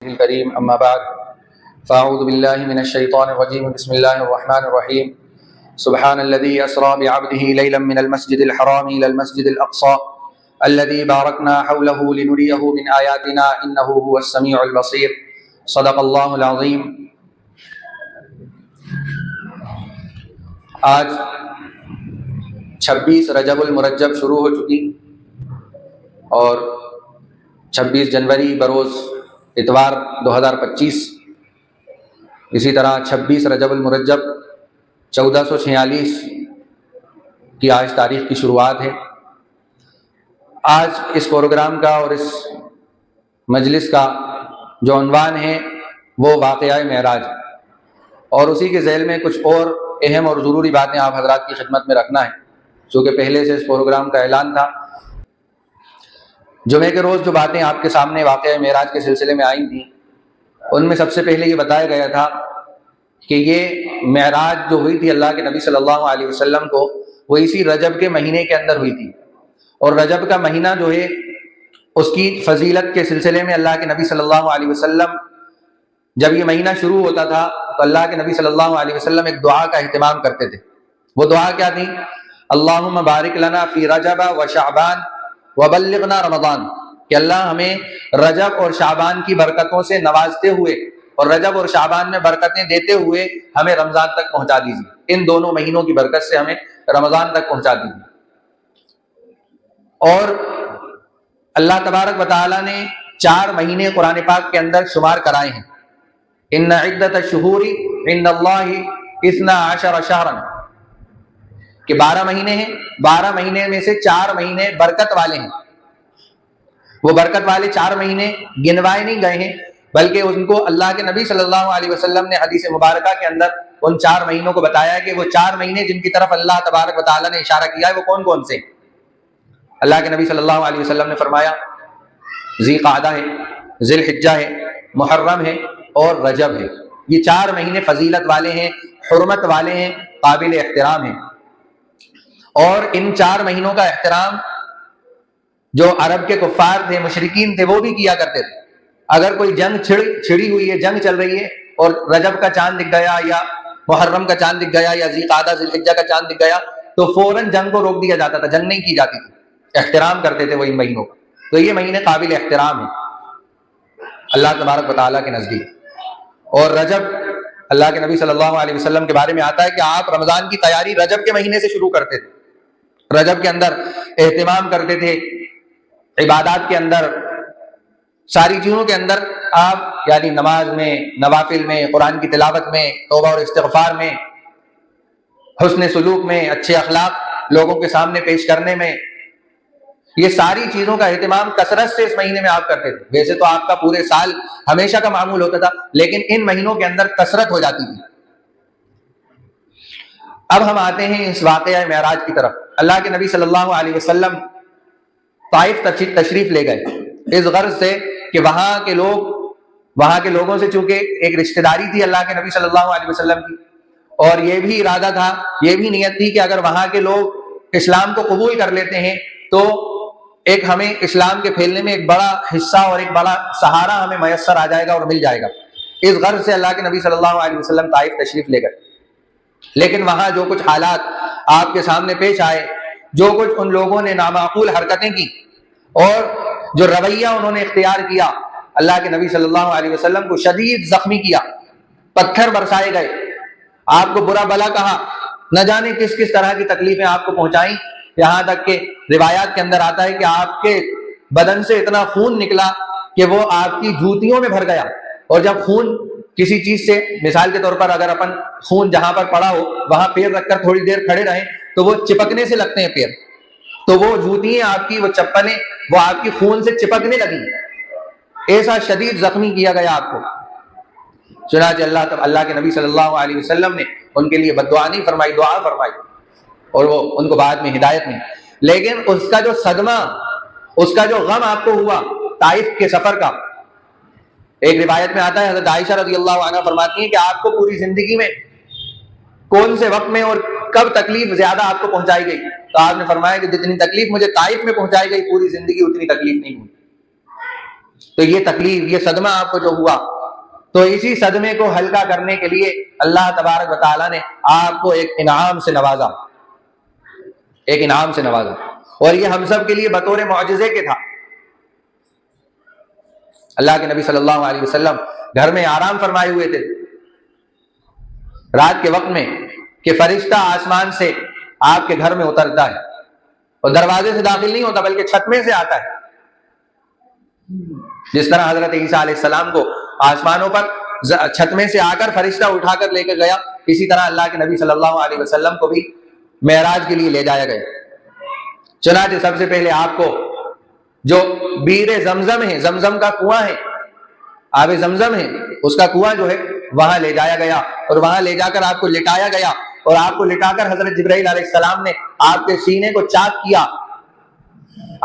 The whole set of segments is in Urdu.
الكريم أما بعد فأعوذ بالله من الشيطان الرجيم بسم الله الرحمن الرحيم سبحان الذي أسرى بعبده ليلا من المسجد الحرام إلى المسجد الأقصى الذي باركنا حوله لنريه من آياتنا إنه هو السميع البصير صدق الله العظيم۔ آج 26 رجب المرجب شروع ہو چکی اور 26 جنوری بروز اتوار 2025، اسی طرح 26 رجب المرجب 1446 کی آج تاریخ کی شروعات ہے۔ آج اس پروگرام کا اور اس مجلس کا جو عنوان ہے وہ واقعہ معراج، اور اسی کے ذیل میں کچھ اور اہم اور ضروری باتیں آپ حضرات کی خدمت میں رکھنا ہے، چونکہ پہلے سے اس پروگرام کا اعلان تھا۔ جمعے کے روز جو باتیں آپ کے سامنے واقعہ معراج کے سلسلے میں آئی تھیں، ان میں سب سے پہلے یہ بتایا گیا تھا کہ یہ معراج جو ہوئی تھی اللہ کے نبی صلی اللہ علیہ وسلم کو، وہ اسی رجب کے مہینے کے اندر ہوئی تھی، اور رجب کا مہینہ جو ہے اس کی فضیلت کے سلسلے میں اللہ کے نبی صلی اللہ علیہ وسلم جب یہ مہینہ شروع ہوتا تھا تو اللہ کے نبی صلی اللہ علیہ وسلم ایک دعا کا اہتمام کرتے تھے۔ وہ دعا کیا تھی؟ اللہم بارک لنا فی رجب و شعبان وبلغنا رمضان، کہ اللہ ہمیں رجب اور شعبان کی برکتوں سے نوازتے ہوئے اور رجب اور شعبان میں برکتیں دیتے ہوئے ہمیں رمضان تک پہنچا دیجیے، ان دونوں مہینوں کی برکت سے ہمیں رمضان تک پہنچا دیجیے۔ اور اللہ تبارک و تعالیٰ نے 4 مہینے قرآن پاک کے اندر شمار کرائے ہیں، ان عدت الشہور عند اللہ 12 شہرا، کہ 12 مہینے ہیں، 12 مہینے میں سے 4 مہینے برکت والے ہیں۔ وہ برکت والے 4 مہینے گنوائے نہیں گئے ہیں، بلکہ ان کو اللہ کے نبی صلی اللہ علیہ وسلم نے حدیث مبارکہ کے اندر ان 4 مہینوں کو بتایا ہے کہ وہ 4 مہینے جن کی طرف اللہ تبارک و تعالیٰ نے اشارہ کیا ہے وہ کون کون سے؟ اللہ کے نبی صلی اللہ علیہ وسلم نے فرمایا ذی قعدہ ہے، ذی الحجہ ہے، محرم ہے اور رجب ہے۔ یہ 4 مہینے فضیلت والے ہیں، حرمت والے ہیں، قابل احترام ہیں۔ اور ان 4 مہینوں کا احترام جو عرب کے کفار تھے، مشرکین تھے، وہ بھی کیا کرتے تھے۔ اگر کوئی جنگ چھڑی ہوئی ہے، جنگ چل رہی ہے، اور رجب کا چاند دکھ گیا یا محرم کا چاند دکھ گیا یا ذی قعدہ ذی الحجہ کا چاند دکھ گیا تو فوراً جنگ کو روک دیا جاتا تھا، جنگ نہیں کی جاتی تھی، احترام کرتے تھے وہ ان مہینوں کا۔ تو یہ مہینے قابل احترام ہیں اللہ تبارک و تعالیٰ کے نزدیک۔ اور رجب، اللہ کے نبی صلی اللہ علیہ وسلم کے بارے میں آتا ہے کہ آپ رمضان کی تیاری رجب کے مہینے سے شروع کرتے تھے، رجب کے اندر اہتمام کرتے تھے، عبادات کے اندر، ساری چیزوں کے اندر آپ یعنی نماز میں، نوافل میں، قرآن کی تلاوت میں، توبہ اور استغفار میں، حسن سلوک میں، اچھے اخلاق لوگوں کے سامنے پیش کرنے میں، یہ ساری چیزوں کا اہتمام کثرت سے اس مہینے میں آپ کرتے تھے۔ ویسے تو آپ کا پورے سال ہمیشہ کا معمول ہوتا تھا، لیکن ان مہینوں کے اندر کثرت ہو جاتی تھی۔ اب ہم آتے ہیں اس واقعہ معراج کی طرف۔ اللہ کے نبی صلی اللہ علیہ وسلم طائف تشریف لے گئے اس غرض سے کہ وہاں کے لوگوں سے چونکہ ایک رشتہ داری تھی اللہ کے نبی صلی اللہ علیہ وسلم کی، اور یہ بھی ارادہ تھا، یہ بھی نیت تھی کہ اگر وہاں کے لوگ اسلام کو قبول کر لیتے ہیں تو ایک ہمیں اسلام کے پھیلنے میں ایک بڑا حصہ اور ایک بڑا سہارا ہمیں میسر آ جائے گا اور مل جائے گا۔ اس غرض سے اللہ کے نبی صلی اللہ علیہ وسلم طائف تشریف لے گئے، لیکن وہاں جو کچھ حالات آپ کے سامنے پیش آئے، جو کچھ ان لوگوں نے نامعقول حرکتیں کی اور جو رویہ انہوں نے اختیار کیا، اللہ کے نبی صلی اللہ علیہ وسلم کو شدید زخمی کیا، پتھر برسائے گئے، آپ کو برا بلا کہا، نہ جانے کس کس طرح کی تکلیفیں آپ کو پہنچائیں، یہاں تک کہ روایات کے اندر آتا ہے کہ آپ کے بدن سے اتنا خون نکلا کہ وہ آپ کی جوتیوں میں بھر گیا۔ اور جب خون کسی چیز سے، مثال کے طور پر اگر اپن خون جہاں پر پڑا ہو وہاں پیر رکھ کر تھوڑی دیر کھڑے رہیں تو وہ چپکنے سے لگتے ہیں پیر، تو وہ جوتیاں آپ کی، وہ چپلیں، وہ آپ کی خون سے چپکنے لگی، ایسا شدید زخمی کیا گیا آپ کو۔ چنانچہ اللہ کے نبی صلی اللہ علیہ وسلم نے ان کے لیے بد دعا نہیں فرمائی، دعا فرمائی، اور وہ ان کو بعد میں ہدایت میں۔ لیکن اس کا جو صدمہ، اس کا جو غم آپ کو ہوا طائف کے سفر کا، ایک روایت میں آتا ہے حضرت عائشہ رضی اللہ عنہا فرماتی ہیں کہ آپ کو پوری زندگی میں کون سے وقت میں اور کب تکلیف زیادہ آپ کو پہنچائی گئی؟ تو آپ نے فرمایا کہ جتنی تکلیف مجھے طائف میں پہنچائی گئی پوری زندگی اتنی تکلیف نہیں ہوئی۔ تو یہ تکلیف، یہ صدمہ آپ کو جو ہوا، تو اسی صدمے کو ہلکا کرنے کے لیے اللہ تبارک و تعالیٰ نے آپ کو ایک انعام سے نوازا، ایک انعام سے نوازا، اور یہ ہم سب کے لیے بطور معجزے کے تھا۔ اللہ کے نبی صلی اللہ علیہ وسلم گھر میں آرام فرمائے ہوئے تھے رات کے وقت میں کہ فرشتہ آسمان سے آپ کے گھر میں اترتا ہے، اور دروازے سے داخل نہیں ہوتا بلکہ چھت میں سے آتا ہے۔ جس طرح حضرت عیسیٰ علیہ السلام کو آسمانوں پر چھت میں سے آ کر فرشتہ اٹھا کر لے کے گیا، اسی طرح اللہ کے نبی صلی اللہ علیہ وسلم کو بھی معراج کے لیے لے جایا گیا۔ چنانچہ سب سے پہلے آپ کو جو بیر زمزم ہے، زمزم کا کنواں ہے، آب زمزم ہے، اس کا کنواں جو ہے وہاں لے جایا گیا، اور وہاں لے جا کر آپ کو لٹایا گیا، اور آپ کو لٹا کر حضرت جبرائیل علیہ السلام نے آپ کے سینے کو چاک کیا،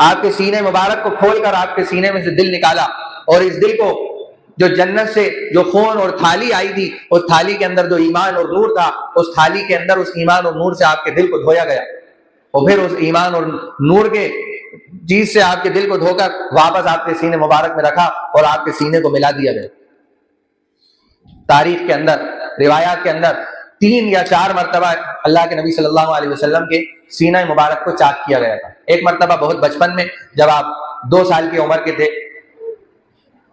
آپ کے سینے مبارک کو کھول کر آپ کے سینے میں سے دل نکالا، اور اس دل کو جو جنت سے جو خون اور تھالی آئی تھی، اس تھالی کے اندر جو ایمان اور نور تھا، اس تھالی کے اندر اس ایمان اور نور سے آپ کے دل کو دھویا گیا، اور پھر اس ایمان اور نور کے چیز سے آپ کے دل کو دھو کر واپس آپ کے سینے مبارک میں رکھا اور آپ کے سینے کو ملا دیا گیا۔ تاریخ کے اندر، روایات کے اندر 3 یا 4 مرتبہ اللہ کے نبی صلی اللہ علیہ وسلم کے سینہ مبارک کو چاک کیا گیا تھا۔ ایک مرتبہ بہت بچپن میں جب آپ 2 سال کی عمر کے تھے،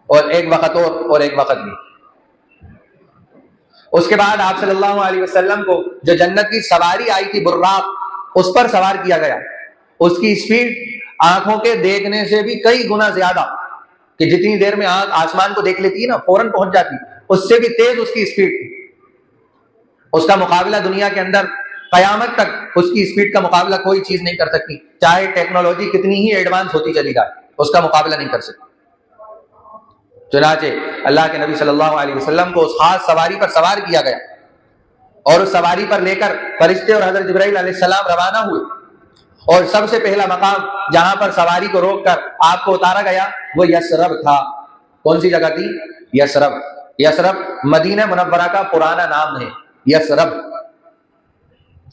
اور ایک وقت اور ایک وقت بھی۔ اس کے بعد آپ صلی اللہ علیہ وسلم کو جو جنت کی سواری آئی تھی براق، اس پر سوار کیا گیا۔ اس کی سپیڈ آنکھوں کے دیکھنے سے بھی کئی گنا زیادہ، کہ جتنی دیر میں آنکھ آسمان کو دیکھ لیتی ہے نا فوراً پہنچ جاتی، اس سے بھی تیز اس کی سپیڈ تھی۔ اس کا مقابلہ دنیا کے اندر قیامت تک اس کی سپیڈ کا مقابلہ کوئی چیز نہیں کر سکتی، چاہے ٹیکنالوجی کتنی ہی ایڈوانس ہوتی چلی جائے، اس کا مقابلہ نہیں کر سکتی۔ چنانچہ اللہ کے نبی صلی اللہ علیہ وسلم کو اس خاص سواری پر سوار کیا گیا، اور اس سواری پر لے کر فرشتے اور حضرت جبرائیل علیہ السلام روانہ ہوئے، اور سب سے پہلا مقام جہاں پر سواری کو روک کر آپ کو اتارا گیا وہ یثرب تھا۔ کون سی جگہ تھی؟ یثرب۔ یثرب مدینہ منورہ کا پرانا نام ہے، یثرب۔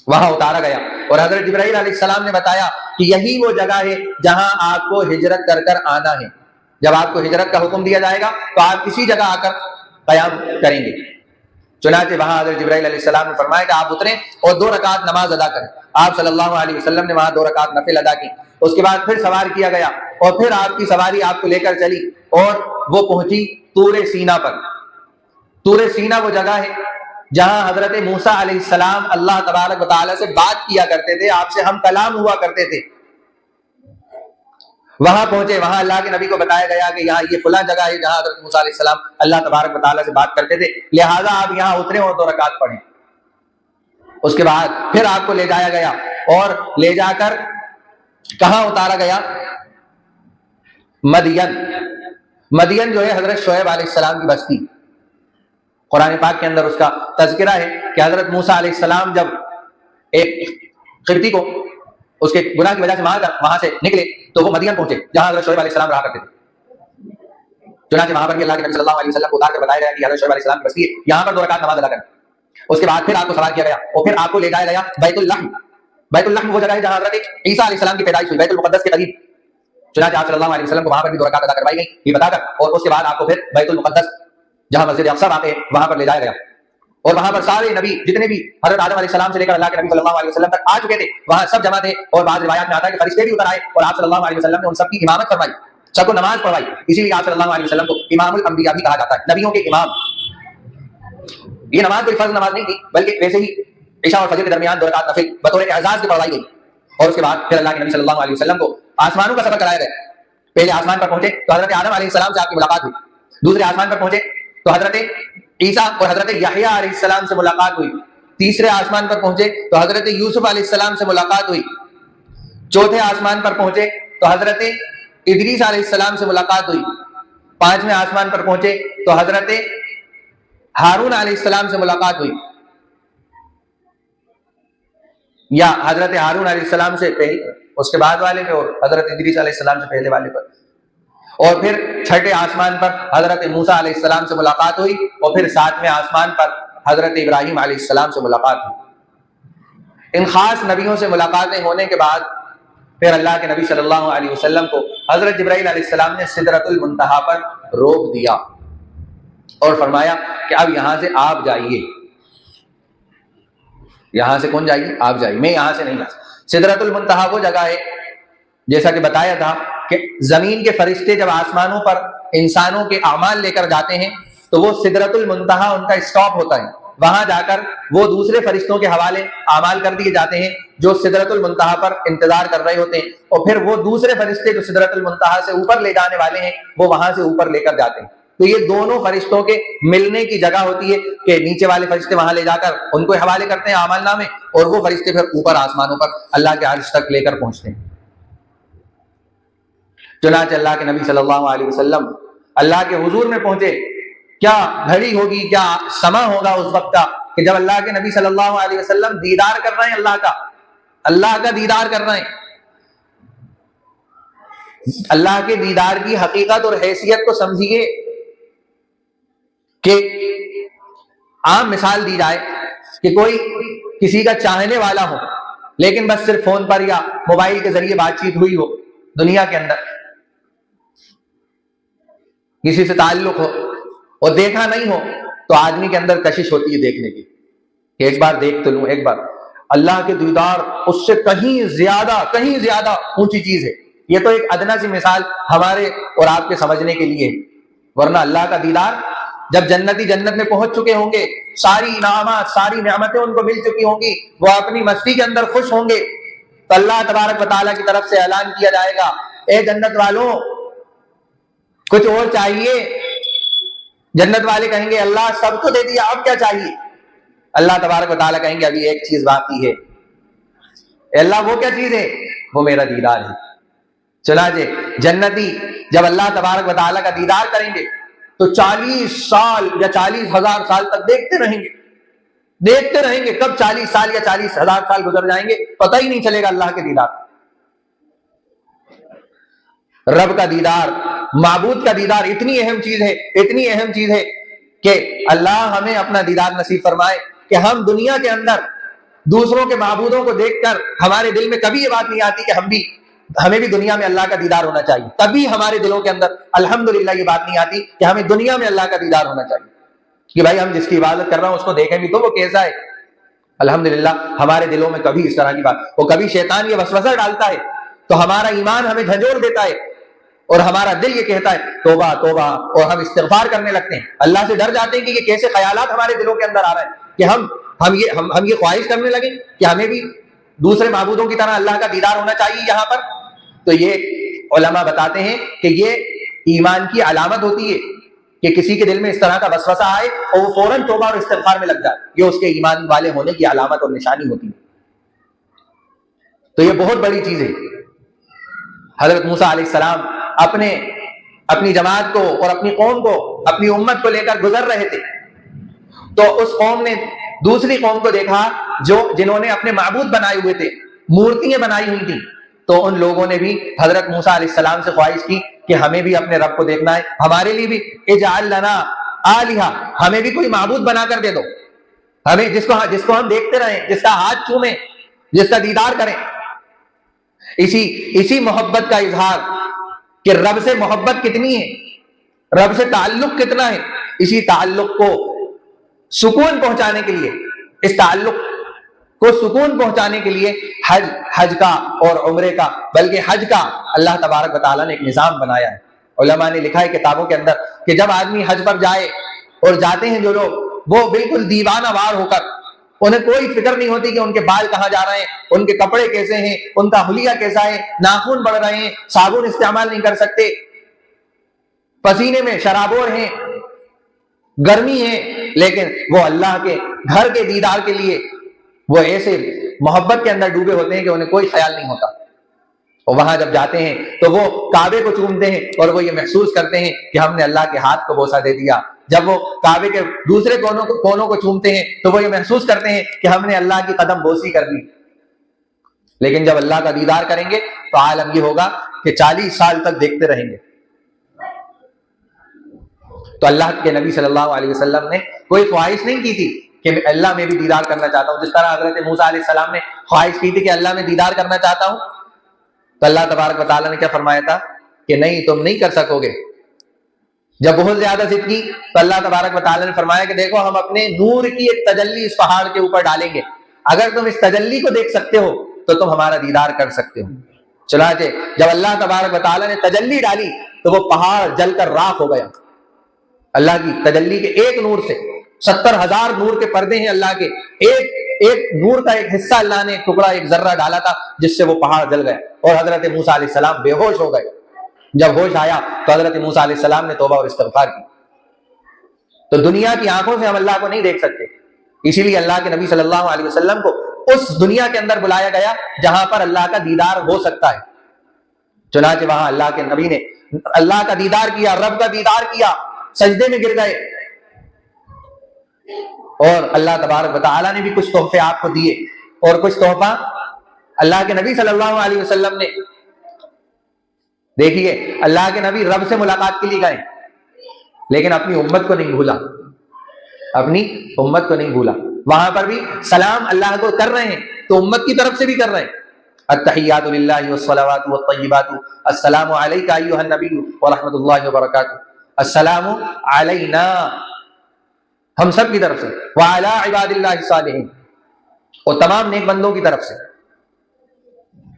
وہاں اتارا گیا، اور حضرت جبرائیل علیہ السلام نے بتایا کہ یہی وہ جگہ ہے جہاں آپ کو ہجرت کر کر آنا ہے۔ جب آپ کو ہجرت کا حکم دیا جائے گا تو آپ کسی جگہ آ کر قیام کریں گے۔ چنانچہ وہاں حضرت جبرائیل علیہ السلام نے فرمایا کہ آپ اتریں اور 2 رکعت نماز ادا کریں۔ آپ صلی اللہ علیہ وسلم نے وہاں 2 رکعت نفل ادا کی۔ اس کے بعد پھر سوار کیا گیا، اور پھر آپ کی سواری آپ کو لے کر چلی، اور وہ پہنچی طور سینا پر۔ طور سینا وہ جگہ ہے جہاں حضرت موسیٰ علیہ السلام اللہ تبارک و تعالیٰ سے بات کیا کرتے تھے، آپ سے ہم کلام ہوا کرتے تھے۔ وہاں پہنچے، وہاں اللہ کے نبی کو بتایا گیا کہ یہاں یہ فلاں جگہ ہے جہاں حضرت موسیٰ علیہ السلام اللہ تبارک و تعالیٰ سے بات کرتے تھے، لہٰذا آپ یہاں اتریں اور 2 رکعت پڑھیں۔ اس کے بعد پھر آپ کو لے جایا گیا، اور لے جا کر کہاں اتارا گیا؟ مدین۔ مدین جو ہے حضرت شعیب علیہ السلام کی بستی۔ قرآن پاک کے اندر اس کا تذکرہ ہے کہ حضرت موسیٰ علیہ السلام جب ایک قبطی کو اس کے گناہ کی وجہ سے وہاں سے نکلے تو وہ مدین پہنچے جہاں حضرت شعیب علیہ السلام رہا کرتے تھے۔ چنانچہ وہاں پر بھی اللہ کے نبی صلی اللہ علیہ وسلم کو اتار کر بتایا گیا کہ حضرت شعیب علیہ السلام کی بستی ہے، یہاں پر 2 رکعت نماز ادا کریں۔ اس کے بعد پھر آپ کو سوار کیا گیا، اور پھر آپ کو لے جایا گیا بیت اللحم۔ بیت اللحم وہ جگہ ہے جہاں حضرت عیسیٰ علیہ السلام کی پیدائش ہوئی، بیت المقدس کے قریب۔ چنانچہ آپ صلی اللہ علیہ وسلم کو وہاں پر بھی 2 رکعت ادا کروائی گئی یہ بتا کر، اور اس کے بعد آپ کو پھر بیت المقدس جہاں مسجد اقصی واقع ہے وہاں پر لے جایا گیا، اور وہاں پر سارے نبی جتنے بھی حضرت آدم علیہ السلام سے لے کر اللہ کے نبی صلی اللہ علیہ وسلم تک آ چکے تھے وہاں سب جمع تھے، اور بعض روایات میں آتا ہے کہ فرشتے بھی اتر آئے اور آپ صلی اللہ علیہ وسلم نے ان سب کی امامت فرمائی، سب کو نماز پڑھوائی۔ اسی لیے آپ صلی اللہ علیہ وسلم کو امام الانبیاء بھی کہا جاتا ہے، نبیوں کے امام۔ یہ نماز کوئی فرض نماز نہیں تھی، بلکہ ویسے ہی عشاء اور فجر کے درمیان 2 رکعت نفل بطور اعزاز کی پڑھوائی گئی، اور اس کے بعد پھر اللہ کے نبی صلی اللہ علیہ وسلم کو آسمانوں کا سفر کرایا گیا۔ پہلے آسمان پر پہنچے تو حضرت آدم علیہ السلام سے آپ کی ملاقات ہوئی، دوسرے آسمان پر پہنچے تو حضرت عیسیٰ اور حضرت یحییٰ علیہ السلام سے ملاقات ہوئی، تیسرے آسمان پر پہنچے تو حضرت یوسف علیہ السلام سے ملاقات ہوئی، چوتھے آسمان پر پہنچے تو حضرت ادریس علیہ السلام سے ملاقات ہوئی، 5ویں آسمان پر پہنچے تو حضرت ہارون علیہ السلام سے ملاقات ہوئی، یا حضرت ہارون علیہ السلام سے پہلے اس کے بعد والے پہ، اور حضرت ادریس علیہ السلام سے پہلے والے پر، اور پھر 6ٹھے آسمان پر حضرت موسیٰ علیہ السلام سے ملاقات ہوئی، اور پھر 7ویں آسمان پر حضرت ابراہیم علیہ السلام سے ملاقات ہوئی۔ ان خاص نبیوں سے ملاقاتیں ہونے کے بعد پھر اللہ کے نبی صلی اللہ علیہ وسلم کو حضرت جبرائیل علیہ السلام نے سدرۃ المنتہا پر روک دیا اور فرمایا کہ اب یہاں سے آپ جائیے. یہاں سے کون جائیے؟ آپ جائیے، میں یہاں سے نہیں جا سکتا. سدرۃ المنتہا وہ جگہ ہے جیسا کہ بتایا تھا کہ زمین کے فرشتے جب آسمانوں پر انسانوں کے اعمال لے کر جاتے ہیں تو وہ سدرۃ المنتہا ان کا اسٹاپ ہوتا ہے. وہاں جا کر وہ دوسرے فرشتوں کے حوالے اعمال کر دیے جاتے ہیں جو سدرۃ المنتہا پر انتظار کر رہے ہوتے ہیں، اور پھر وہ دوسرے فرشتے جو سدرۃ المنتہا سے اوپر لے جانے والے ہیں وہ وہاں سے اوپر لے کر جاتے ہیں. تو یہ دونوں فرشتوں کے ملنے کی جگہ ہوتی ہے کہ نیچے والے فرشتے وہاں لے جا کر ان کو حوالے کرتے ہیں اعمال نامے، اور وہ فرشتے پھر اوپر آسمانوں پر اللہ کے عرش تک لے کر پہنچتے ہیں. چنانچہ اللہ کے نبی صلی اللہ علیہ وسلم اللہ کے حضور میں پہنچے. کیا گھڑی ہوگی، کیا سما ہوگا اس وقت کا کہ جب اللہ کے نبی صلی اللہ علیہ وسلم دیدار کر رہے ہیں اللہ کا دیدار کر رہے ہیں. اللہ کے دیدار کی حقیقت اور حیثیت کو سمجھیے کہ عام مثال دی جائے کہ کوئی کسی کا چاہنے والا ہو لیکن بس صرف فون پر یا موبائل کے ذریعے بات چیت ہوئی ہو، دنیا کے اندر کسی سے تعلق ہو اور دیکھا نہیں ہو تو آدمی کے اندر کشش ہوتی ہے دیکھنے کی کہ ایک بار دیکھ تو لوں، ایک بار. اللہ کے دیدار اس سے کہیں زیادہ اونچی چیز ہے. یہ تو ایک ادنا سی مثال ہمارے اور آپ کے سمجھنے کے لیے، ورنہ اللہ کا دیدار جب جنتی جنت میں پہنچ چکے ہوں گے، ساری انعامات ساری نعمتیں ان کو مل چکی ہوں گی، وہ اپنی مستی کے اندر خوش ہوں گے، تو اللہ تبارک و تعالیٰ کی طرف سے اعلان کیا جائے گا، اے جنت والوں کچھ اور چاہیے؟ جنت والے کہیں گے اللہ سب تو دے دیا، اب کیا چاہیے؟ اللہ تبارک و تعالیٰ کہیں گے ابھی ایک چیز باقی ہے. اے اللہ وہ کیا چیز ہے؟ وہ میرا دیدار ہے. چنانچہ جنتی جب اللہ تبارک و تعالیٰ کا دیدار کریں گے تو 40 سال یا 40,000 سال تک دیکھتے رہیں گے. کب 40 سال یا 40,000 سال گزر جائیں گے پتہ ہی نہیں چلے گا اللہ کے دیدار. رب کا دیدار، معبود کا دیدار اتنی اہم چیز ہے کہ اللہ ہمیں اپنا دیدار نصیب فرمائے کہ ہم دنیا کے اندر دوسروں کے معبودوں کو دیکھ کر ہمارے دل میں کبھی یہ بات نہیں آتی کہ ہمیں بھی دنیا میں اللہ کا دیدار ہونا چاہیے. کبھی ہمارے دلوں کے اندر الحمدللہ یہ بات نہیں آتی کہ ہمیں دنیا میں اللہ کا دیدار ہونا چاہیے کہ بھائی ہم جس کی عبادت کر رہے ہیں اس کو دیکھیں بھی تو وہ کیسا ہے. الحمدللہ ہمارے دلوں میں کبھی اس طرح کی بات، وہ کبھی شیطان یہ وسوسہ ڈالتا ہے تو ہمارا ایمان ہمیں جھنجھوڑ دیتا ہے اور ہمارا دل یہ کہتا ہے توبہ توبہ، اور ہم استغفار کرنے لگتے ہیں. اللہ سے ڈر جاتے ہیں کہ یہ کیسے خیالات ہمارے دلوں کے اندر آ رہے ہیں کہ ہم یہ خواہش کرنے لگیں کہ ہمیں بھی دوسرے معبودوں کی طرح اللہ کا دیدار ہونا چاہیے یہاں پر. تو یہ علماء بتاتے ہیں کہ یہ ایمان کی علامت ہوتی ہے کہ کسی کے دل میں اس طرح کا وسوسہ آئے اور وہ فوراً توبہ اور استغفار میں لگ جائے. یہ اس کے ایمان والے ہونے کی علامت اور نشانی ہوتی ہے. تو یہ بہت بڑی چیز ہے. حضرت موسیٰ علیہ السلام اپنی جماعت کو اور اپنی قوم کو، اپنی امت کو لے کر گزر رہے تھے تو اس قوم نے دوسری قوم کو دیکھا جنہوں نے اپنے معبود بنائے ہوئے تھے، مورتیاں بنائی ہوئی تھیں. تو ان لوگوں نے بھی حضرت موسیٰ علیہ السلام سے خواہش کی کہ ہمیں بھی اپنے رب کو دیکھنا ہے، ہمارے لیے بھی اجعل لنا آلہہ، ہمیں بھی کوئی معبود بنا کر دے دو، ہمیں جس کو ہم دیکھتے رہیں، جس کا ہاتھ چومیں، جس کا دیدار کریں. اسی محبت کا اظہار کہ رب سے محبت کتنی ہے، رب سے تعلق کتنا ہے، اسی تعلق کو سکون پہنچانے کے لیے، اس تعلق کو سکون پہنچانے کے لیے حج کا اور عمرے کا، بلکہ حج کا اللہ تبارک و تعالیٰ نے ایک نظام بنایا ہے. علماء نے لکھا ہے کتابوں کے اندر کہ جب آدمی حج پر جائے اور جاتے ہیں جو لوگ، وہ بالکل دیوانہ وار ہو کر، انہیں کوئی فکر نہیں ہوتی کہ ان کے بال کہاں جا رہے ہیں، ان کے کپڑے کیسے ہیں، ان کا حلیہ کیسا ہے، ناخن بڑھ رہے ہیں، صابن استعمال نہیں کر سکتے، پسینے میں شرابور ہیں، گرمی ہے، لیکن وہ اللہ کے گھر کے دیدار کے لیے وہ ایسے محبت کے اندر ڈوبے ہوتے ہیں کہ انہیں کوئی خیال نہیں ہوتا. اور وہاں جب جاتے ہیں تو وہ کعبے کو چومتے ہیں اور وہ یہ محسوس کرتے ہیں کہ ہم نے اللہ کے ہاتھ کو بوسہ دے دیا. جب وہ کعبے کے دوسرے کونوں کو چومتے ہیں تو وہ یہ محسوس کرتے ہیں کہ ہم نے اللہ کی قدم بوسی کر دی. لیکن جب اللہ کا دیدار کریں گے تو عالم یہ ہوگا کہ 40 سال تک دیکھتے رہیں گے. تو اللہ کے نبی صلی اللہ علیہ وسلم نے کوئی خواہش نہیں کی تھی کہ اللہ میں بھی دیدار کرنا چاہتا ہوں، جس طرح حضرت موسیٰ علیہ السلام نے خواہش کی تھی کہ اللہ میں دیدار کرنا چاہتا ہوں. تو اللہ تبارک و تعالیٰ نے کیا فرمایا تھا کہ نہیں تم نہیں کر سکو گے. جب بہت زیادہ ضد کی تو اللہ تبارک و تعالیٰ نے فرمایا کہ دیکھو ہم اپنے نور کی ایک تجلی اس پہاڑ کے اوپر ڈالیں گے, اگر تم اس تجلی کو دیکھ سکتے ہو تو تم ہمارا دیدار کر سکتے ہو. چنانچہ جب اللہ تبارک و تعالیٰ نے تجلی ڈالی تو وہ پہاڑ جل کر راکھ ہو گیا. اللہ کی تجلی کے ایک نور سے 70,000 نور کے پردے ہیں اللہ کے, ایک نور کا ایک حصہ اللہ نے, ایک ٹکڑا, ایک ذرہ ڈالا تھا جس سے وہ پہاڑ جل گیا اور حضرت موسیٰ علیہ السلام بے ہوش ہو گئے. جب ہوش آیا تو حضرت موسیٰ علیہ السلام نے توبہ اور استغفار کی. تو دنیا کی آنکھوں سے ہم اللہ کو نہیں دیکھ سکتے, اسی لیے اللہ کے نبی صلی اللہ علیہ وسلم کو اس دنیا کے اندر بلایا گیا جہاں پر اللہ کا دیدار ہو سکتا ہے. چنانچہ وہاں اللہ کے نبی نے اللہ کا دیدار کیا, رب کا دیدار کیا, سجدے میں گر گئے. اور اللہ تبارک و تعالیٰ نے بھی کچھ تحفے آپ کو دیے, اور کچھ تحفہ اللہ کے نبی صلی اللہ علیہ وسلم نے. دیکھیے اللہ کے نبی رب سے ملاقات کے لیے گئے لیکن اپنی امت کو نہیں بھولا, اپنی امت کو نہیں بھولا. وہاں پر بھی سلام اللہ کو کر رہے ہیں تو امت کی طرف سے بھی کر رہے ہیں. التحیات للہ والصلوات والطیبات السلام علیک ایھا النبی ورحمۃ اللہ وبرکاتہ, السلام علینا, ہم سب کی طرف سے, وعلی عباد اللہ الصالحین, اور تمام نیک بندوں کی طرف سے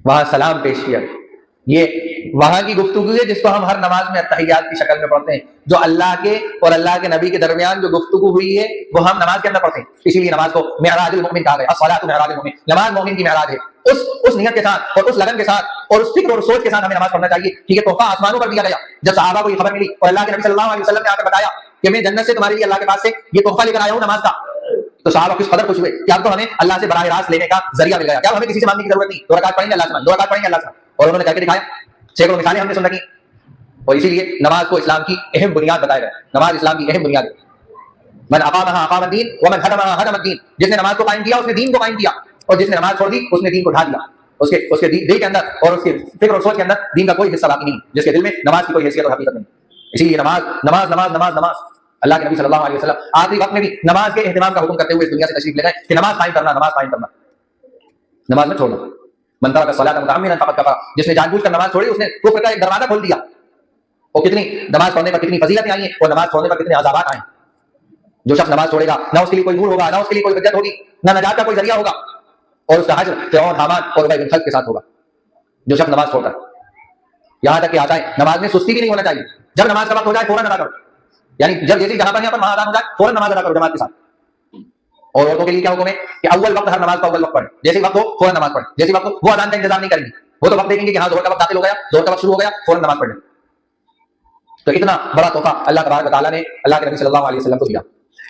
وہاں سلام پیش کیا. یہ وہاں کی گفتگو ہے جس کو ہم ہر نماز میں التحیات کی شکل میں پڑھتے ہیں, جو اللہ کے اور اللہ کے نبی کے درمیان جو گفتگو ہوئی ہے وہ ہم نماز کے اندر پڑھتے ہیں. اسی لیے نماز کو معراج المؤمن کہا گیا, الصلاۃ معراج المؤمن, نماز مومن کی معراج ہے. اس نیت کے ساتھ اور اس لگن کے ساتھ اور اس فکر اور سوچ کے ساتھ ہمیں نماز پڑھنا چاہیے. ٹھیک ہے, تحفہ آسمانوں پر دیا گیا. جب صحابہ کو یہ خبر ملی اور اللہ کے نبی صلی اللہ علیہ وسلم نے آ کر بتایا کہ میں جنت سے تمہارے لیے اللہ کے پاس سے یہ تحفہ لے کر آیا ہوں نماز کا, تو صحابہ کس قدر خوش ہوئے کہ اب تو ہمیں اللہ سے براہ راست لینے کا ذریعہ مل گیا. کیا ہمیں کسی سے مانگنے کی ضرورت نہیں, 2 رکعت پڑھیں گے اللہ سے, 2 رکعت پڑھیں گے اللہ سے. اور انہوں نے کر کے دکھایا, سینکڑوں مثالیں ہم نے سن رکھی. اور اسی لیے نماز کو اسلام کی اہم بنیاد بتایا گیا. نماز اسلام کی اہم بنیاد ہے. من اقامها اقام الدین ومن هدمها هدم الدین, جس نے نماز کو قائم کیا اس نے دین کو قائم کیا, اور جس نے نماز چھوڑ دی اس نے دین کو ڈھا دیا. اس کے دل کے اندر اور اس کے فکر اور سوچ کے اندر دین کا کوئی حصہ باقی نہیں, جس کے دل میں نماز کی کوئی حیثیت اور حقیقت نہیں. اسی لیے نماز نماز نماز نماز نماز اللہ کے نبی صلی اللہ علیہ وسلم آخری وقت میں بھی نماز کے اہتمام کا حکم کرتے ہوئے اس دنیا سے تشریف لے گئے کہ نماز قائم کرنا, نماز قائم کرنا, نماز میں چھوڑنا. من ترک الصلاۃ متعمدا فقد کفر, جس نے جان بوجھ کر نماز چھوڑی اس نے کفر کا ایک دروازہ کھول دیا. اور کتنی نماز پڑھنے پر کتنی فضیلتیں آئی ہیں اور نماز چھوڑنے پر کتنے عذابات آئے. جو شخص نماز چھوڑے گا نہ اس کے لیے کوئی نور ہوگا, نہ اس کے لیے کوئی عزت ہوگی, نہ نجات کا کوئی ذریعہ ہوگا, اور اس کا حشر فرعون, حامان اور ابی بن خلف کے ساتھ ہوگا. جو شخص نماز چھوڑتا ہے, یہاں تک کہ آتا ہے نماز میں سستی بھی نہیں ہونا چاہیے. جب نماز کا وقت ہو جائے فوراً ادا کرو, یعنی جب جیسے جہاں پر یہاں پر وہاں اذان ہو جائے فوراً نماز ادا کرو جماعت کے ساتھ. اور عورتوں کے لیے کیا حکم ہے کہ اول وقت ہر نماز کا اول وقت پڑھیں, جیسے وقت ہو فوراً نماز پڑھیں. جیسے وقت ہو وہ اذان کا انتظار نہیں کریں گی, وہ تو وقت دیکھیں گے کہ ہاں ظہر کا وقت داخل ہو گیا, ظہر کا وقت شروع ہو گیا, فوراً نماز پڑھ لیں. تو اتنا بڑا تحفہ اللہ تبارک و تعالیٰ نے اللہ کے نبی صلی اللہ علیہ وسلم کو دیا.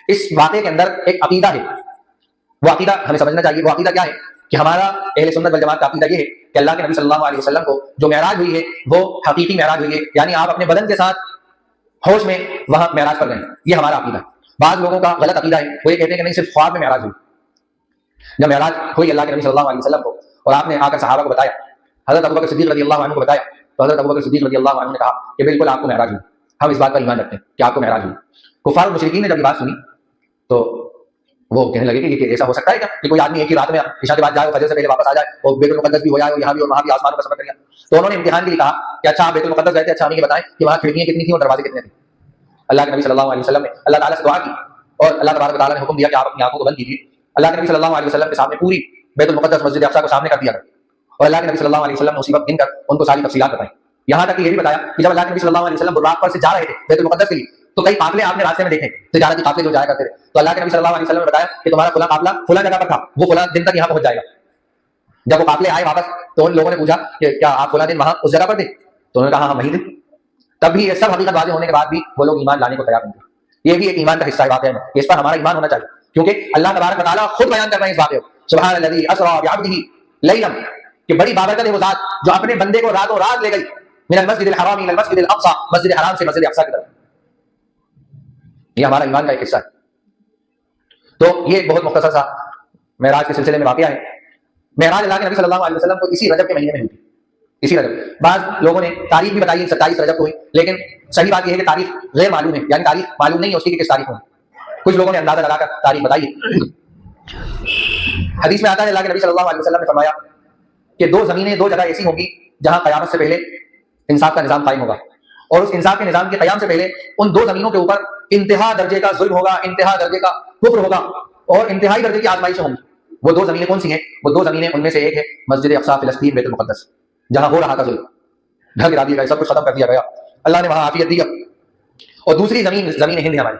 اس واقعے کے اندر ایک عقیدہ ہے, وہ عقیدہ ہمیں سمجھنا چاہیے. وہ عقیدہ کیا ہے کہ ہمارا اہل سنت والجماعت کا عقیدہ یہ ہے کہ اللہ کے نبی صلی اللہ علیہ وسلم کو جو معراج ہوئی ہے وہ حقیقی معراج ہوئی ہے, یعنی آپ اپنے بدن کے ساتھ ہوش میں وہاں معراج پر گئے. یہ ہمارا عقیدہ ہے. بعض لوگوں کا غلط عقیدہ ہے, وہ یہ کہتے ہیں کہ نہیں صرف خواب میں معراج ہوئی. جب معراج ہوئی اللہ کے نبی صلی اللہ علیہ وسلم کو اور آپ نے آ کر صحابہ کو بتایا, حضرت ابوبکر صدیق رضی اللہ عنہ کو بتایا, تو حضرت ابوبکر صدیق رضی اللہ عنہ نے کہا کہ بالکل آپ کو معراج ہوئی, ہم اس بات پر ایمان رکھتے ہیں کہ آپ کو معراج ہوئی. کفار اور مشرکین نے جب یہ بات سنی تو وہ کہنے لگے کہ ایسا ہو سکتا ہے کیا کہ کوئی آدمی ایک ہی رات میں عشاء کے بعد جائے, فجر سے پہلے واپس آ جائے, اور بیت المقدس بھی ہو جائے, اور یہاں بھی اور وہاں بھی آسمانوں کا سفر کر لیا. تو انہوں نے امتحان کے لیے کہا کہ اچھا آپ بیت المقدس گئے تھے, اچھا ہمیں یہ بتائیں کہ وہاں کھڑکیاں کتنی تھیں اور دروازے کتنے تھے. اللہ کے نبی صلی اللہ علیہ وسلم نے اللہ تعالیٰ سے دعا کی اور اللہ تبارک و تعالیٰ نے حکم دیا کہ آپ اپنی آنکھوں کو بند کیجیے. اللہ کے نبی صلی اللہ علیہ وسلم کے سامنے پوری بیت المقدس مسجد اقصیٰ کو سامنے کر دیا گیا, اور اللہ کے نبی صلی اللہ علیہ وسلم نے اسی وقت گن کر ان کو ساری تفصیلات بتائیں. یہاں تک کہ یہ بھی بتایا کہ جب اللہ کے نبی صلی اللہ علیہ وسلم براق پر سے جا رہے تھے بیت المقدس کے لیے, تو کئی قافلے آپ نے راستے میں دیکھے, تجارتی قافلے جو جایا کرتے تھے. تو اللہ کے نبی صلی اللہ علیہ وسلم نے بتایا کہ تمہارا فلاں قافلہ فلاں جگہ پر تھا, وہ فلاں دن تک یہاں پہنچ جائے گا. جب وہ قافلے آئے واپس تو ان لوگوں نے پوچھا کہ کیا آپ فلاں دن وہاں اس جگہ پر تھے, تو انہوں نے کہا ہاں وہیں تھے. تب بھی یہ سب حقیقت واضح ہونے کے بعد بھی وہ لوگ ایمان لانے کو تیار نہیں تھے. یہ بھی ایک ایمان کا حصہ ہے واقعہ میں, اس پر ہمارا ایمان ہونا چاہیے, کیونکہ اللہ تبارک و تعالیٰ خود بیان کر رہے ہیں اس واقعے کو. سبحان الذی اسری بعبدہ لیلا, کہ بڑی بابرکت ہے وہ ذات جو اپنے بندے کو راتوں رات لے گئی من المسجد الحرام الى المسجد الاقصى, مسجد حرام سے مسجد اقصیٰ کی طرف. یہ ہمارا ایمان کا ایک حصہ ہے. تو یہ ایک بہت مختصر سا معراج کے سلسلے میں واقعہ ہے. معراج اللہ کے نبی صلی اللہ علیہ وسلم کو اسی رجب کے مہینے میں ہوئی تھی, اسی رجب. بعض لوگوں نے تاریخ بھی بتائی 27 رجب کو ہوئی, لیکن صحیح بات یہ ہے کہ تاریخ غیر معلوم ہے, یعنی تاریخ معلوم نہیں ہے اس کی کہ کس تاریخ میں. کچھ لوگوں نے اندازہ لگا کر تاریخ بتائی ہے. حدیث میں آتا ہے اللہ کے نبی صلی اللہ علیہ وسلم نے فرمایا کہ 2 زمینیں 2 جگہ ایسی ہوں گی جہاں قیامت سے پہلے انصاف کا نظام قائم ہوگا، اور اس انصاف کے نظام کے قیام سے پہلے ان دو زمینوں کے اوپر انتہا درجے کا ظلم ہوگا، انتہا درجے کا کفر ہوگا، اور انتہائی درجے کی آزمائشیں ہوں گی۔ وہ دو زمینیں کون سی ہیں؟ وہ دو زمینیں ان میں سے ایک ہے مسجد اقصی فلسطین بیت المقدس، جہاں ہو رہا تھا ظلم، ڈھا گرا دیا گیا، سب کچھ ختم کر دیا گیا، اللہ نے وہاں عافیت دی۔ اور دوسری زمین ہند ہے ہماری،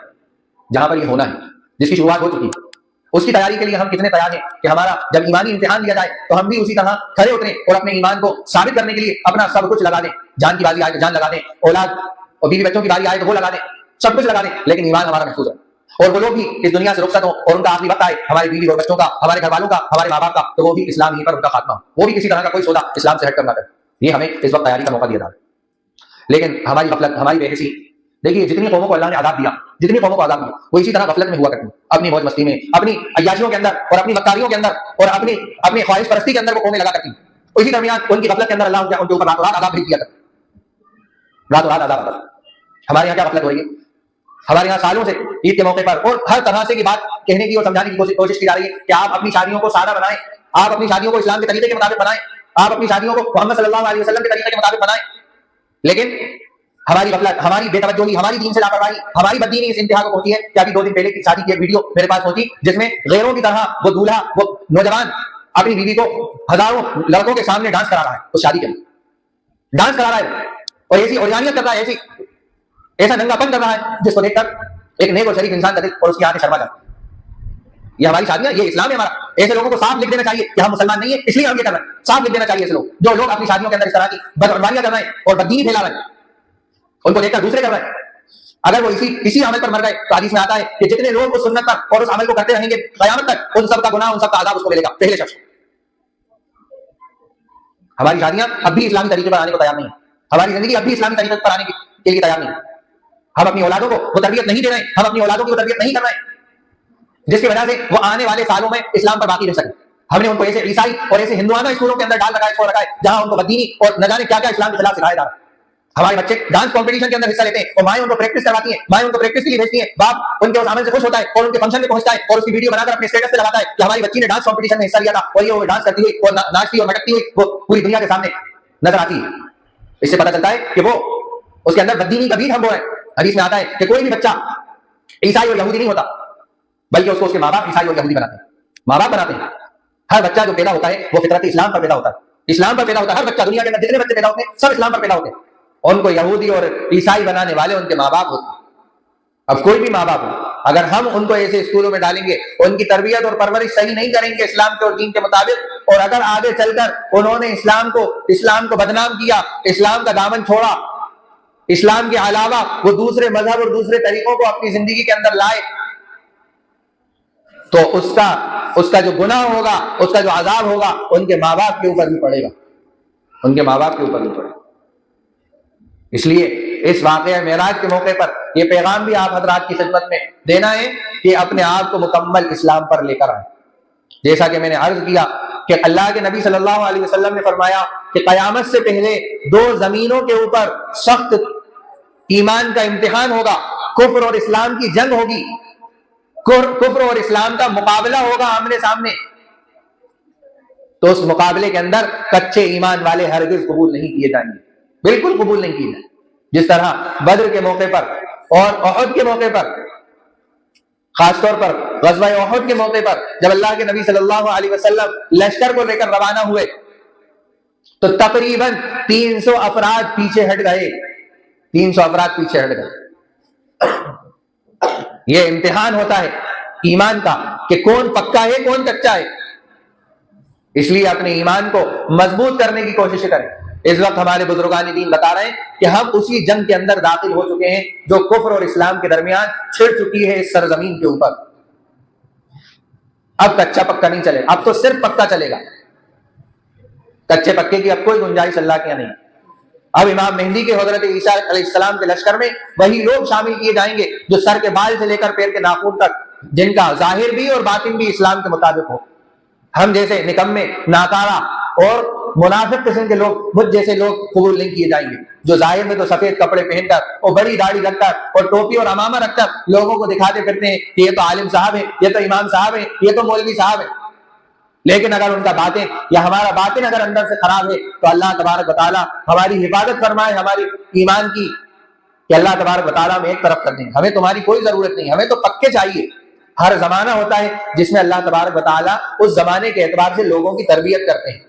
جہاں پر یہ ہونا ہے، جس کی شروعات ہو چکی ہے۔ اس کی تیاری کے لیے ہم کتنے تیار ہیں کہ ہمارا جب ایمانی امتحان لیا جائے تو ہم بھی اسی طرح کھڑے اتریں اور اپنے ایمان کو ثابت کرنے کے لیے اپنا سب کچھ لگا دیں، جان کی باری آئے تو جان لگا دیں، اولاد اور بیوی بچوں کی باری آئے تو وہ لگا دیں، سب کچھ لگا دیں، لیکن ایمان ہمارا محفوظ ہے۔ اور وہ لوگ بھی اس دنیا سے رخصت ہوں اور ان کا آخری وقت آئے، ہماری بیوی اور بچوں کا، ہمارے گھر والوں کا، ہمارے ماں باپ کا، تو وہ بھی اسلام ہی پر ان کا خاتمہ ہو، وہ بھی کسی طرح کا کوئی سودا اسلام سے ہٹ کر نہ کرے۔ یہ ہمیں اس وقت تیاری کا موقع دیا تھا، لیکن ہماری غفلت، ہماری بے حسی، دیکھیے جتنی قوموں کو اللہ نے عذاب دیا، جتنی قوموں کو عذاب دیا، وہ اسی طرح غفلت میں ہوا کرتی ہیں، اپنی موج مستی میں، اپنی عیاشیوں کے اندر اور اپنی مکاریوں کے اندر اور اپنی خواہش پرستی کے اندر وہ قومیں لگا کرتی ہیں۔ اسی درمیان ان کی غفلت کے اندر اللہ ان کے اوپر رات رات عذاب بھیج دیا کرتا، رات رات عذاب آتا۔ ہمارے یہاں کیا غفلت ہو رہی ہے؟ ہمارے یہاں سالوں سے عید کے موقع پر اور ہر طرح سے کی بات کہنے کی اور سمجھانے کی کوشش کی جا رہی ہے کہ آپ اپنی شادیوں کو سادہ بنائیں، آپ اپنی شادیوں کو اسلام کے طریقے کے مطابق بنائیں، آپ اپنی شادیوں کو محمد صلی اللہ علیہ وسلم کے طریقے کے مطابق بنائیں، لیکن ہماری غفلت، ہماری بے توجہی، ہماری دین سے لاپرواہی، ہماری بددینی اس انتہا کو پہنچی ہے کہ ابھی 2 دن پہلے کی شادی کی ایک ویڈیو میرے پاس پہنچی جس میں غیروں کی طرح وہ دولہا، وہ نوجوان اپنی بیوی کو ہزاروں لڑکوں کے سامنے ڈانس کرا رہا ہے، اس شادی کے لیے ڈانس کرا رہا ہے اور ایسی اوریانیت کر رہا ہے، ایسا ننگا پن کر رہا ہے جس کو دیکھ کر ایک نیک اور شریف انسان کا دل اور اس کی آنکھیں شرما جاتی۔ یہ ہماری شادیاں، یہ اسلام ہے ہمارا۔ ایسے لوگوں کو صاف لکھ دینا چاہیے کہ ہم مسلمان نہیں ہیں اس لیے ہم یہ کر رہے ہیں، صاف لکھ دینا چاہیے ایسے لوگ جو لوگ اپنی شادیوں کے اندر اس طرح کی بدعنوانیاں کر رہے ہیں اور بددینی پھیلا رہے ہیں، ان کو دیکھ کر دوسرے کر رہے ہیں۔ اگر وہ اسی عمل پر مر گئے تو حدیث میں آتا ہے کہ جتنے لوگ اس سنت پر اور اس عمل کو کرتے رہیں گے قیامت تک، ان سب کا گناہ، ان سب کا عذاب اس کو ملے گا، پہلے شخص۔ ہماری شادیاں اب بھی اسلامی طریقے پر آنے کو تیار نہیں ہیں، ہماری زندگی اب بھی اسلامی طریقے پر آنے کے لیے تیار نہیں ہے۔ ہم اپنی اولادوں کو وہ تربیت نہیں دے رہے ہیں، ہم اپنی اولادوں کی وہ تربیت نہیں کر رہے ہیں جس کی وجہ سے وہ آنے والے سالوں میں اسلام پر باقی رہ سکے۔ ہم نے ان کو ایسے عیسائی اور ایسے ہندوانہ اسکولوں کے اندر ڈال رکھا ہے، چھوڑ رکھا ہے جہاں ان کو بددینی اور نہ جانے کیا کیا اسلام کے خلاف سکھایا جا رہا ہے۔ ہمارے بچے ڈانس کمپٹیشن کے اندر حصہ لیتے ہیں اور مائیں ان کو پریکٹس کرواتی ہیں، مائیں ان کو پریکٹس کے لیے بھیجتی ہیں، باپ ان کے اس عمل سے خوش ہوتا ہے اور ان کے فنکشن میں پہنچتا ہے اور اس کی ویڈیو بنا کر اپنے اسٹیٹس پہ لگاتا ہے کہ ہماری بچی نے ڈانس کمپٹیشن میں حصہ لیا تھا اور یہ وہ ڈانس کرتی ہوئی اور ناچتی اور مٹکتی ہوئی وہ پوری دنیا کے سامنے نظر آتی ہے۔ اس سے پتہ چلتا ہے کہ وہ اس کے اندر بددینی کا بیج ہم بو رہے ہیں۔ حدیث میں آتا ہے کہ کوئی بھی بچہ عیسائی اور یہودی نہیں ہوتا بلکہ اس کو اس کے ماں باپ عیسائی اور یہودی بناتے ہیں، ماں باپ بناتے ہیں۔ ہر بچہ جو پیدا ہوتا ہے وہ فطرت اسلام پر پیدا ہوتا ہے، اسلام پر پیدا ہوتا ہے۔ ہر بچہ، دنیا کے اندر جتنے بچے پیدا ہوتے ہیں سب اسلام پر پیدا ہوتے ہیں، ان کو یہودی اور عیسائی بنانے والے ان کے ماں باپ ہوتے ہیں۔ اب کوئی بھی ماں باپ ہو، اگر ہم ان کو ایسے اسکولوں میں ڈالیں گے، ان کی تربیت اور پرورش صحیح نہیں کریں گے اسلام کے اور دین کے مطابق، اور اگر آگے چل کر انہوں نے اسلام کو بدنام کیا، اسلام کا دامن چھوڑا، اسلام کے علاوہ وہ دوسرے مذہب اور دوسرے طریقوں کو اپنی زندگی کے اندر لائے، تو اس کا جو گناہ ہوگا، اس کا جو عذاب ہوگا ان کے ماں باپ کے اوپر بھی پڑے گا، ان کے ماں باپ کے اوپر بھی پڑے گا۔ اس لیے اس واقعہ معراج کے موقع پر یہ پیغام بھی آپ حضرات کی خدمت میں دینا ہے کہ اپنے آپ کو مکمل اسلام پر لے کر آئیں۔ جیسا کہ میں نے عرض کیا کہ اللہ کے نبی صلی اللہ علیہ وسلم نے فرمایا کہ قیامت سے پہلے 2 زمینوں کے اوپر سخت ایمان کا امتحان ہوگا، کفر اور اسلام کی جنگ ہوگی، کفر اور اسلام کا مقابلہ ہوگا آمنے سامنے۔ تو اس مقابلے کے اندر کچے ایمان والے ہرگز قبول نہیں کیے جائیں گے، بالکل قبول نہیں کیے جائیں۔ جس طرح بدر کے موقع پر اور احد کے موقع پر، خاص طور پر غزوہ احد کے موقع پر جب اللہ کے نبی صلی اللہ علیہ وسلم لشکر کو لے کر روانہ ہوئے تو تقریباً 300 افراد پیچھے ہٹ گئے، 300 افراد پیچھے ہٹ گئے۔ یہ امتحان ہوتا ہے ایمان کا کہ کون پکا ہے کون کچا ہے۔ اس لیے اپنے ایمان کو مضبوط کرنے کی کوشش کریں۔ اس وقت ہمارے بزرگان دین بتا رہے ہیں کہ ہم اسی جنگ کے اندر داخل ہو چکے ہیں جو کفر اور اسلام کے درمیان چھڑ چکی ہے اس سرزمین کے اوپر۔ اب کچا پکا نہیں چلے، اب تو صرف پکا چلے گا، کچے پکے کی اب کوئی گنجائش اللہ کے یہاں نہیں۔ اب امام مہدی کے حضرت عیسیٰ علیہ السلام کے لشکر میں وہی لوگ شامل کیے جائیں گے جو سر کے بال سے لے کر پیر کے ناخن تک، جن کا ظاہر بھی اور باطن بھی اسلام کے مطابق ہو۔ ہم جیسے نکمے، ناکارہ اور منافق قسم کے لوگ، مجھ جیسے لوگ قبول نہیں کیے جائیں گے جو ظاہر میں تو سفید کپڑے پہن کر اور بڑی داڑھی رکھ کر اور ٹوپی اور عمامہ رکھ کر لوگوں کو دکھاتے پھرتے ہیں کہ یہ تو عالم صاحب ہے، یہ تو امام صاحب ہے، یہ تو مولوی صاحب ہے۔ لیکن اگر ان کا باطن یا ہمارا باطن اگر اندر سے خراب ہے تو اللہ تبارک و تعالیٰ ہماری حفاظت فرمائے ہماری ایمان کی، کہ اللہ تبارک و تعالیٰ ہمیں ایک طرف کر دیں، ہمیں تمہاری کوئی ضرورت نہیں، ہمیں تو پکے چاہیے۔ ہر زمانہ ہوتا ہے جس میں اللہ تبارک و تعالیٰ اس زمانے کے اعتبار سے لوگوں کی تربیت کرتے ہیں۔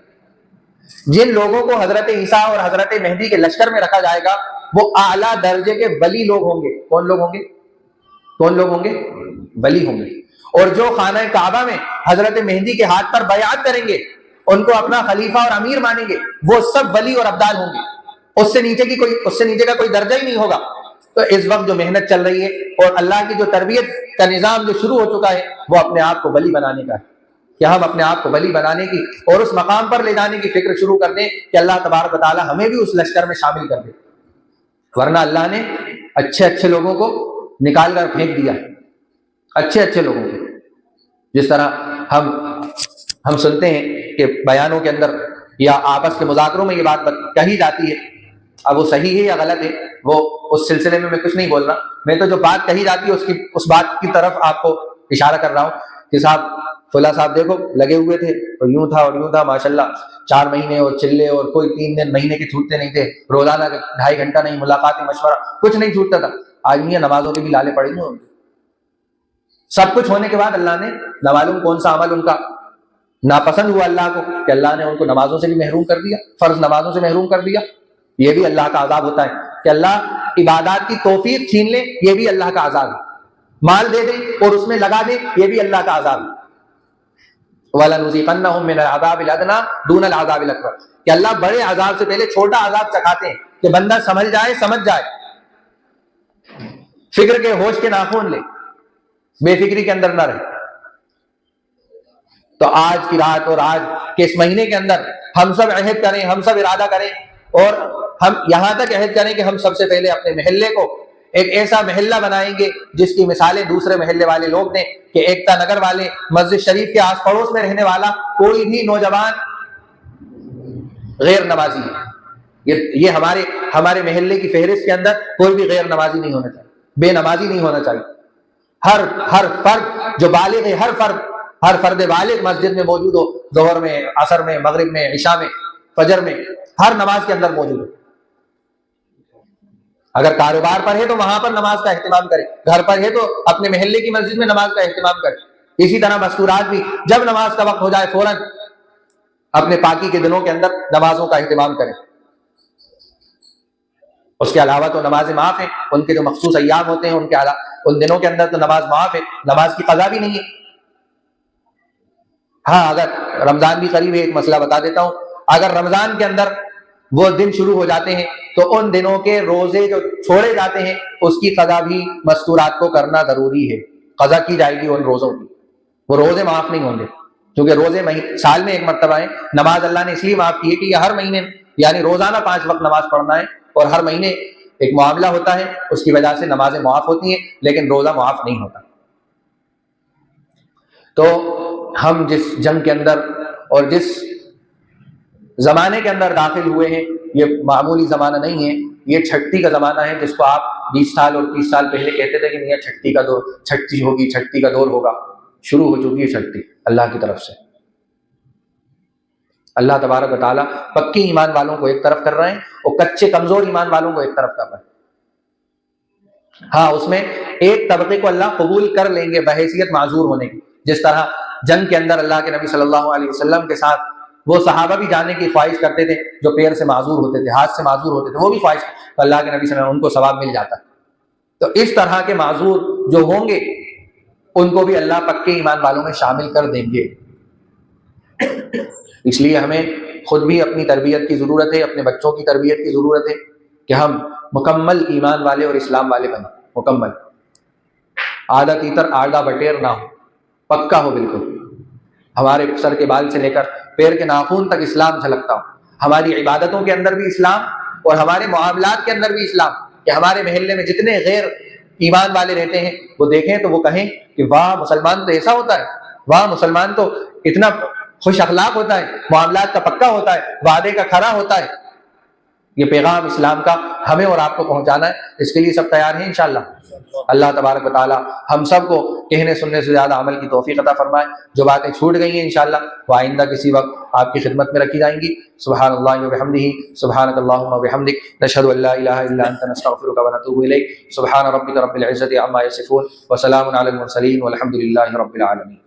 جن لوگوں کو حضرت عیسیٰ اور حضرت مہدی کے لشکر میں رکھا جائے گا وہ اعلیٰ درجے کے ولی لوگ ہوں گے۔ کون لوگ ہوں گے؟ کون لوگ ہوں گے؟ ولی ہوں گے۔ اور جو خانہ کعبہ میں حضرت مہدی کے ہاتھ پر بیعت کریں گے، ان کو اپنا خلیفہ اور امیر مانیں گے، وہ سب ولی اور ابدال ہوں گے، اس سے نیچے کا کوئی درجہ ہی نہیں ہوگا۔ تو اس وقت جو محنت چل رہی ہے اور اللہ کی جو تربیت کا نظام جو شروع ہو چکا ہے وہ اپنے آپ کو ولی بنانے کا ہے، کہ ہم اپنے آپ کو ولی بنانے کی اور اس مقام پر لے جانے کی فکر شروع کر دیں کہ اللہ تبارک و تعالیٰ ہمیں بھی اس لشکر میں شامل کر دے۔ ورنہ اللہ نے اچھے لوگوں کو نکال کر پھینک دیا، اچھے لوگوں کو۔ جس طرح ہم سنتے ہیں کہ بیانوں کے اندر یا آپس کے مذاکروں میں یہ بات کہی جاتی ہے، اب وہ صحیح ہے یا غلط ہے وہ اس سلسلے میں کچھ نہیں بول رہا، میں تو جو بات کہی جاتی ہے اس بات کی طرف آپ کو اشارہ کر رہا ہوں کہ صاحب فلاں صاحب دیکھو لگے ہوئے تھے اور یوں تھا ماشاءاللہ، 4 مہینے اور چلے اور کوئی 3 دن مہینے کے چھوٹتے نہیں تھے، روزانہ 2.5 گھنٹہ نہیں، ملاقاتیں مشورہ کچھ نہیں چھوٹتا تھا۔ آج میاں نمازوں کے بھی لالے پڑے ہوئے، سب کچھ ہونے کے بعد اللہ نے نہ معلوم کون سا عمل ان کا ناپسند ہوا اللہ کو کہ اللہ نے ان کو نمازوں سے بھی محروم کر دیا، فرض نمازوں سے محروم کر دیا۔ یہ بھی اللہ کا عذاب ہوتا ہے کہ اللہ عبادات کی توفیق چھین لے، یہ بھی اللہ کا عذاب ہے۔ مال دے دے اور اس میں لگا دے، یہ بھی اللہ کا عذاب ہے۔ وَلَنُذِيقَنَّهُم مِّنَ الْعَذَابِ الْأَدْنَىٰ دُونَ الْعَذَابِ الْأَكْبَرِ، کہ اللہ بڑے عذاب سے پہلے چھوٹا عذاب چکھاتے ہیں کہ بندہ سمجھ جائے، فکر کے ہوش کے ناخن لے، بے فکری کے اندر نہ رہے۔ تو آج کی رات اور آج کے اس مہینے کے اندر ہم سب عہد کریں، ہم سب ارادہ کریں اور ہم یہاں تک عہد کریں کہ ہم سب سے پہلے اپنے محلے کو ایک ایسا محلہ بنائیں گے جس کی مثالیں دوسرے محلے والے لوگ دیں، کہ ایکتا نگر والے مسجد شریف کے آس پڑوس میں رہنے والا کوئی بھی نوجوان غیر نمازی ہے، یہ ہمارے محلے کی فہرست کے اندر کوئی بھی غیر نمازی نہیں ہونا چاہیے، بے نمازی نہیں ہونا چاہیے۔ ہر فرد جو بالغ ہے، ہر فرد بالغ مسجد میں موجود ہو، ظہر میں، عصر میں، مغرب میں، عشاء میں، فجر میں، ہر نماز کے اندر موجود ہو۔ اگر کاروبار پر ہے تو وہاں پر نماز کا اہتمام کرے، گھر پر ہے تو اپنے محلے کی مسجد میں نماز کا اہتمام کرے۔ اسی طرح مستورات بھی جب نماز کا وقت ہو جائے فوراً اپنے پاکی کے دنوں کے اندر نمازوں کا اہتمام کریں۔ اس کے علاوہ تو نمازیں معاف ہیں، ان کے جو مخصوص ایام ہوتے ہیں ان دنوں کے اندر تو نماز معاف ہے، نماز کی قضا بھی نہیں ہے۔ ہاں اگر رمضان بھی قریب ہے، ایک مسئلہ بتا دیتا ہوں، اگر رمضان کے اندر وہ دن شروع ہو جاتے ہیں تو ان دنوں کے روزے جو چھوڑے جاتے ہیں اس کی قضا بھی مستورات کو کرنا ضروری ہے، قضا کی جائے گی ان روزوں کی، وہ روزے معاف نہیں ہوں گے، کیونکہ روزے سال میں ایک مرتبہ ہے۔ نماز اللہ نے اس لیے معاف کی ہے کہ یہ ہر مہینے یعنی روزانہ 5 وقت نماز پڑھنا ہے، اور ہر مہینے ایک معاملہ ہوتا ہے، اس کی وجہ سے نمازیں معاف ہوتی ہیں لیکن روزہ معاف نہیں ہوتا۔ تو ہم جس جنگ کے اندر اور جس زمانے کے اندر داخل ہوئے ہیں یہ معمولی زمانہ نہیں ہے، یہ چھٹی کا زمانہ ہے، جس کو آپ 20 سال اور 30 سال پہلے کہتے تھے کہ نہیں چھٹی کا دور، چھٹی ہوگی، چھٹی کا دور ہوگا، شروع ہو چکی ہے چھٹی اللہ کی طرف سے۔ اللہ تبارک و تعالیٰ پکی ایمان والوں کو ایک طرف کر رہے ہیں اور کچے کمزور ایمان والوں کو ایک طرف کر رہے ہیں۔ ہاں اس میں ایک طبقے کو اللہ قبول کر لیں گے بحیثیت معذور ہونے کی، جس طرح جنگ کے اندر اللہ کے نبی صلی اللہ علیہ وسلم کے ساتھ وہ صحابہ بھی جانے کی خواہش کرتے تھے جو پیر سے معذور ہوتے تھے، ہاتھ سے معذور ہوتے تھے، وہ بھی خواہش، تو اللہ کے نبی صلی اللہ علیہ وسلم ان کو ثواب مل جاتا ہے۔ تو اس طرح کے معذور جو ہوں گے ان کو بھی اللہ پکے ایمان والوں میں شامل کر دیں گے۔ اس لیے ہمیں خود بھی اپنی تربیت کی ضرورت ہے، اپنے بچوں کی تربیت کی ضرورت ہے کہ ہم مکمل ایمان والے اور اسلام والے بنیں، مکمل، آدھا تیتر آدھا بٹیر نہ ہو، پکا ہو بالکل، ہمارے سر کے بال سے لے کر پیر کے ناخن تک اسلام جھلکتا ہو، ہماری عبادتوں کے اندر بھی اسلام اور ہمارے معاملات کے اندر بھی اسلام، کہ ہمارے محلے میں جتنے غیر ایمان والے رہتے ہیں وہ دیکھیں تو وہ کہیں کہ واہ مسلمان تو ایسا ہوتا ہے، واہ مسلمان تو اتنا خوش اخلاق ہوتا ہے، معاملات کا پکا ہوتا ہے، وعدے کا کھرا ہوتا ہے۔ یہ پیغام اسلام کا ہمیں اور آپ کو پہنچانا ہے. اس کے لیے سب تیار ہیں انشاءاللہ. اللہ تبارک و تعالی ہم سب کو کہنے سننے سے زیادہ عمل کی توفیق عطا فرمائے. جو باتیں چھوٹ گئی ہیں انشاءاللہ وہ آئندہ کسی وقت آپ کی خدمت میں رکھی جائیں گی. سبحان اللہ و بحمدہ، سبحانک اللہم و بحمدک، نشہد ان لا الہ الا انت، نستغفرک و نتوب الیک. سبحان ربک رب العزۃ عما یصفون، وسلام علی المرسلین، والحمد للہ رب العالمین.